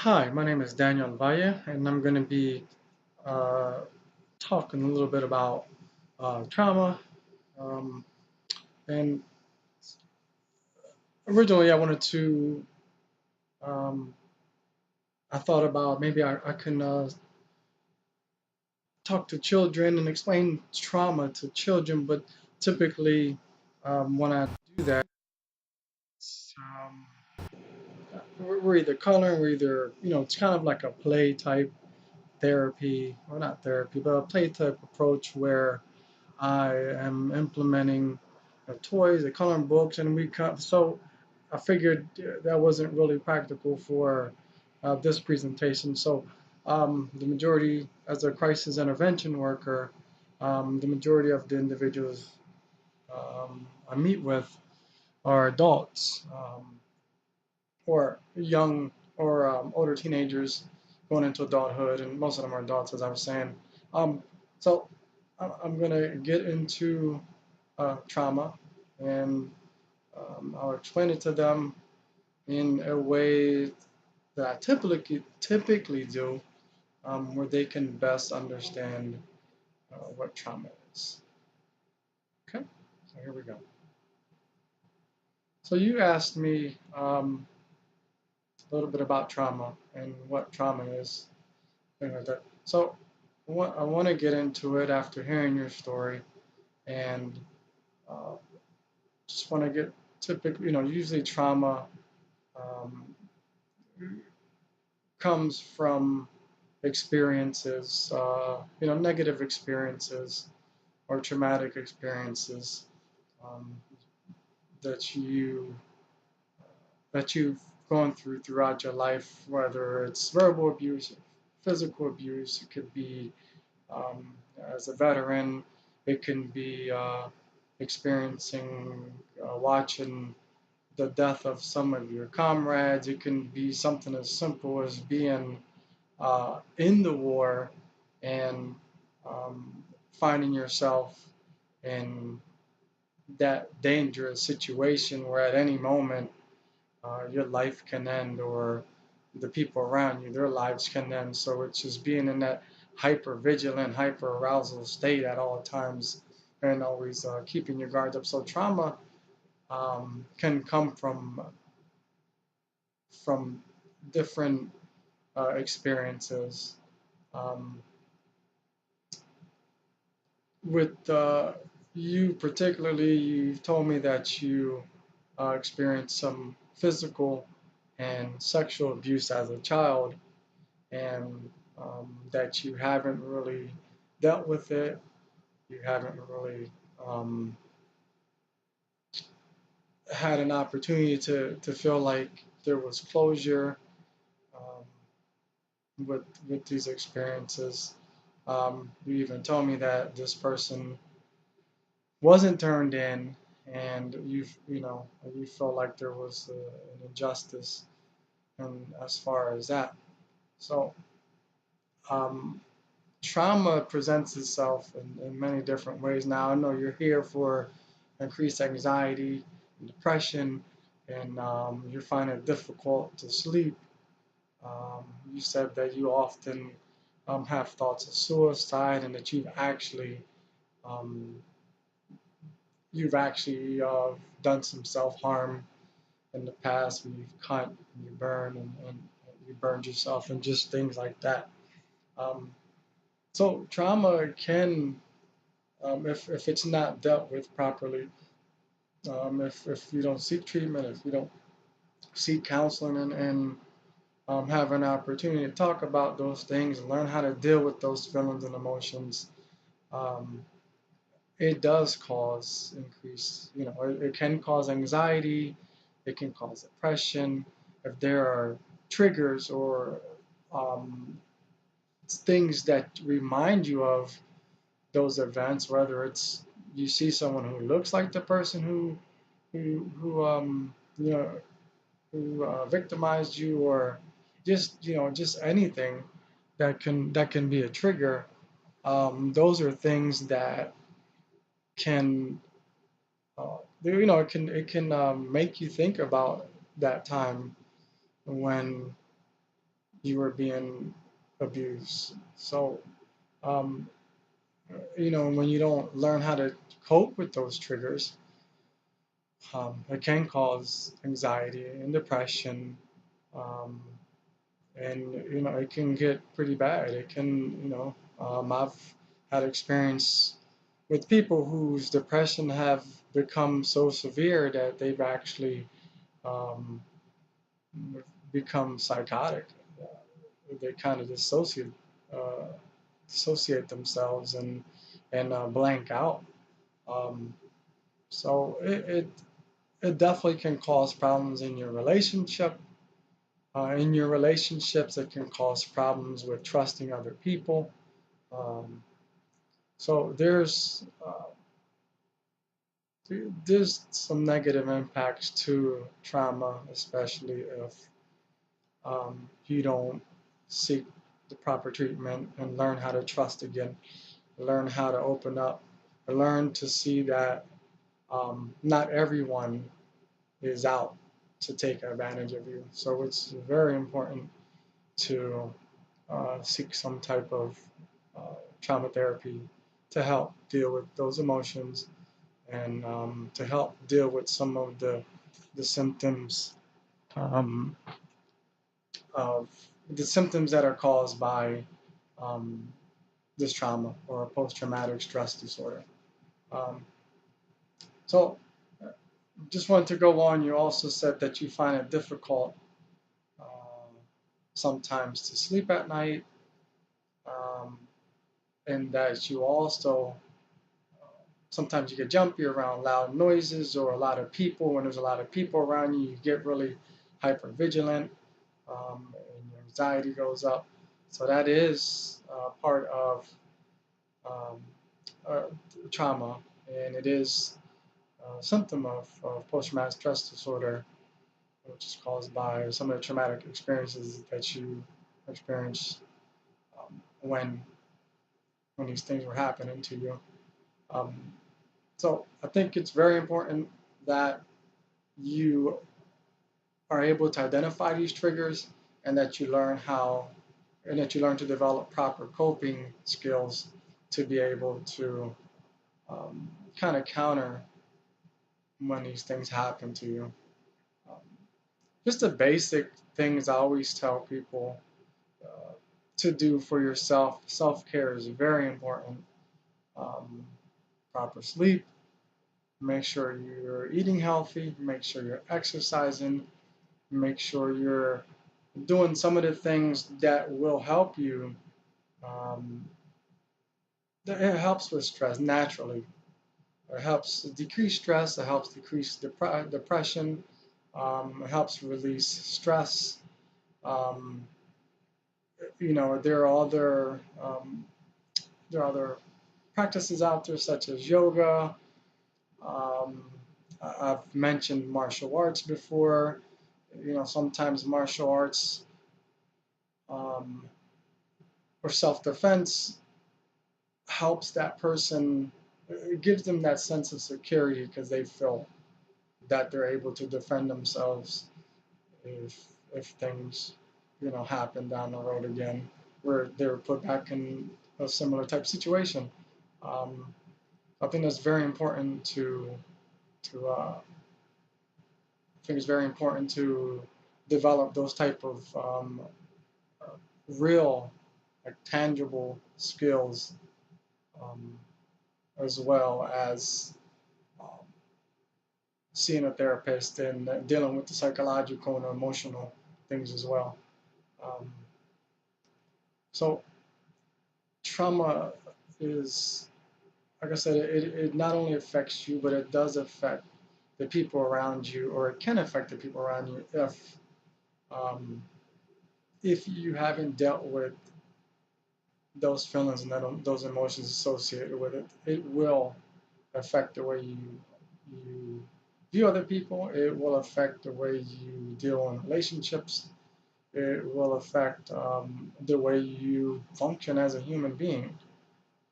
Hi, my name is Daniel Valle, and I'm going to be uh, talking a little bit about trauma. Um, and originally, I wanted to, um, I thought about maybe I can talk to children and explain trauma to children, but typically, when I do that, we're either coloring, we're either, it's kind of like a play type therapy, or not therapy, but a play type approach where I am implementing toys, the coloring books, and we cut. So I figured that wasn't really practical for this presentation. So the majority, as a crisis intervention worker, the majority of the individuals I meet with are adults or young or older teenagers going into adulthood, and most of them are adults, as I was saying. Um, so I'm going to get into trauma, and I'll explain it to them in a way that I typically do, where they can best understand what trauma is. Okay, so here we go. So you asked me a little bit about trauma and what trauma is, things like that. So I want to get into it after hearing your story, and uh, just want to get typically, usually trauma. Um, Comes from experiences, negative experiences or traumatic experiences um, that you've gone throughout your life, whether it's verbal abuse, physical abuse. It could be as a veteran. It can be experiencing, watching the death of some of your comrades. It can be something as simple as being in the war and um, finding yourself in that dangerous situation where at any moment your life can end, or the people around you, their lives can end. So it's just being in that hyper vigilant, hyper arousal state at all times, and always keeping your guard up. So trauma can come from different experiences. Um, with you particularly, you've told me that you experienced some physical and sexual abuse as a child, and that you haven't really dealt with it. You haven't really had an opportunity to feel like there was closure um, with these experiences. You even told me that this person wasn't turned in, and you felt like there was an injustice, and as far as that. So um, trauma presents itself in many different ways. Now I know you're here for increased anxiety and depression, and you find it difficult to sleep. You said that you often have thoughts of suicide, and that um, you've actually done some self-harm in the past, when you've cut, and you burn, and you burned yourself, and just things like that. Um, so trauma can, if it's not dealt with properly, if you don't seek treatment, if you don't seek counseling, and have an opportunity to talk about those things and learn how to deal with those feelings and emotions, um, it does cause increase. It can cause anxiety, it can cause depression. If there are triggers or um, things that remind you of those events, whether it's you see someone who looks like the person who victimized you, or just anything that can be a trigger. Those are things that can it can make you think about that time when you were being abused. So, um, when you don't learn how to cope with those triggers, it can cause anxiety and depression. Um, and it can get pretty bad. It can, I've had experience with people whose depression have become so severe that they've actually um, become psychotic. They kind of uh, dissociate themselves and blank out. Um, so it definitely can cause problems in your relationship. In your relationships, it can cause problems with trusting other people. Um, so there's some negative impacts to trauma, especially if you don't seek the proper treatment and learn how to trust again, learn how to open up, learn to see that not everyone is out to take advantage of you. So it's very important to seek some type of trauma therapy to help deal with those emotions and to help deal with some of the symptoms um, of the symptoms that are caused by um, this trauma or post-traumatic stress disorder. Um, so, just wanted to go on. You also said that you find it difficult um, sometimes to sleep at night, um, and that you also sometimes you get jumpy around loud noises or a lot of people. When there's a lot of people around you, you get really hyper vigilant, and your anxiety goes up. So that is part of um, uh, trauma, and it is a symptom of post-traumatic stress disorder, which is caused by some of the traumatic experiences that you experienced when these things were happening to you. Um, so I think it's very important that you are able to identify these triggers and that you learn to develop proper coping skills to be able to kind of counter when these things happen to you. Um, just the basic things I always tell people uh, to do for yourself. Self care is very important. Um, Proper sleep, make sure you're eating healthy, make sure you're exercising, make sure you're doing some of the things that will help you. Um, it helps with stress naturally. It helps decrease stress. It helps decrease depression. It helps release stress. Um, there are other practices out there such as yoga. Um, I've mentioned martial arts before. Sometimes martial arts um, or self-defense helps that person, it gives them that sense of security because they feel that they're able to defend themselves if things happen down the road again where they're put back in a similar type situation. Um, I think that's very important to I think it's very important to develop those type of real, like tangible skills, um, as well as um, seeing a therapist and dealing with the psychological and emotional things as well. Um, so trauma is, like I said, it not only affects you, but it does affect the people around you, or it can affect the people around you um, if you haven't dealt with those feelings and those emotions associated with it. It will affect the way you view other people. It will affect the way you deal in relationships. It will affect the way you function as a human being.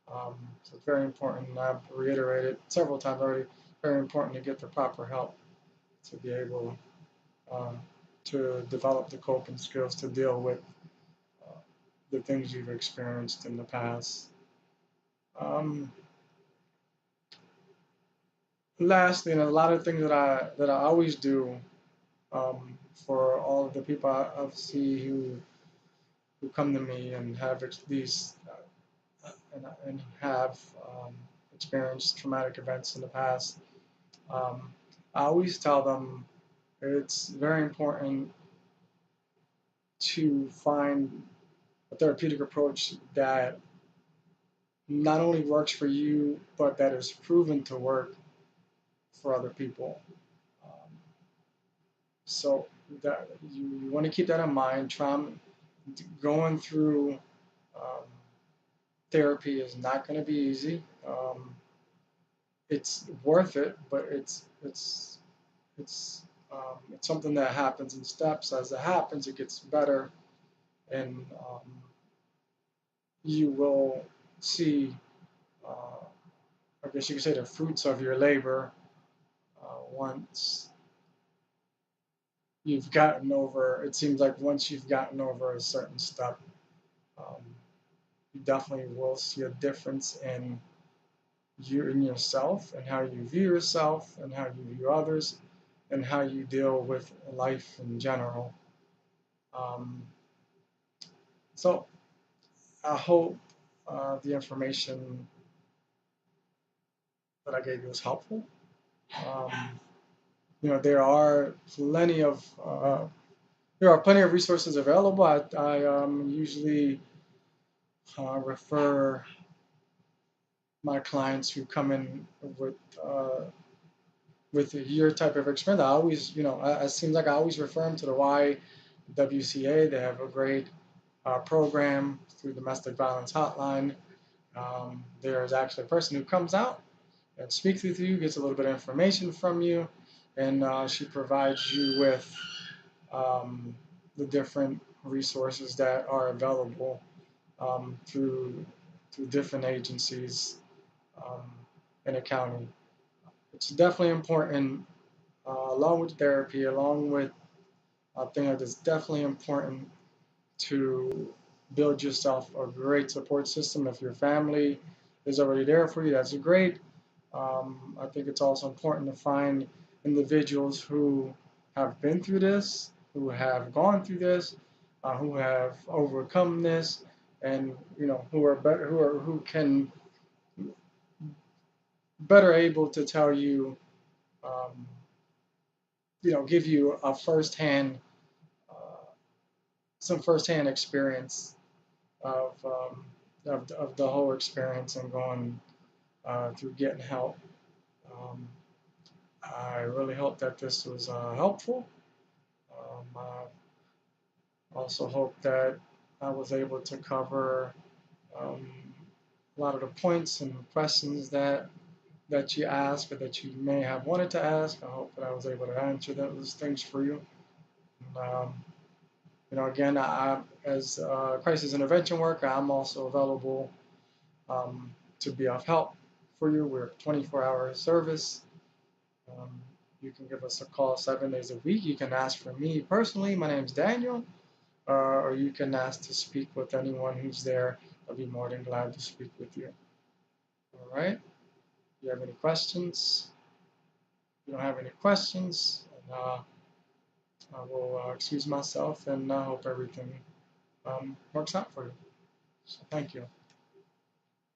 So it's very important, and I've reiterated several times already, very important to get the proper help to be able uh, to develop the coping skills to deal with the things you've experienced in the past. Um, Lastly, and a lot of things that I always do for all of the people I see who come to me and have these and have experienced traumatic events in the past. Um, I always tell them it's very important to find a therapeutic approach that not only works for you, but that is proven to work for other people. Um, so that you want to keep that in mind. Going through um, therapy is not going to be easy. It's worth it, but it's something that happens in steps. As it happens, it gets better, and you will see. Uh, I guess you could say the fruits of your labor once you've gotten over. It seems like once you've gotten over a certain step, um, you definitely will see a difference in you in yourself and how you view yourself and how you view others and how you deal with life in general. Um, so I hope the information that I gave you was helpful. Um, there are plenty of resources available. I usually refer my clients who come in uh, with your type of experience. I always, it seems like I always refer them to the YWCA. They have a great program through Domestic Violence Hotline. There's actually a person who comes out and speaks with you, gets a little bit of information from you, and she provides you with the different resources that are available through different agencies um, in a county. It's definitely important, along with therapy, along with I think that it's definitely important to build yourself a great support system. If your family is already there for you, that's great. I think it's also important to find individuals who have been through this, who have gone through this, who have overcome this, and who are better, who can better able to tell you, um, give you a firsthand, uh, some firsthand experience of, of the whole experience and going through getting help. Um, I really hope that this was helpful. I also hope that I was able to cover um, a lot of the points and questions that you asked or that you may have wanted to ask. I hope that I was able to answer those things for you. And, again, as a crisis intervention worker, I'm also available to be of help for you. We're a 24-hour service. Um, you can give us a call 7 days a week. You can ask for me personally. My name's Daniel. Or you can ask to speak with anyone who's there. I'll be more than glad to speak with you. All right. Do you have any questions? If you don't have any questions, and, I will excuse myself and I hope everything works out for you. So thank you.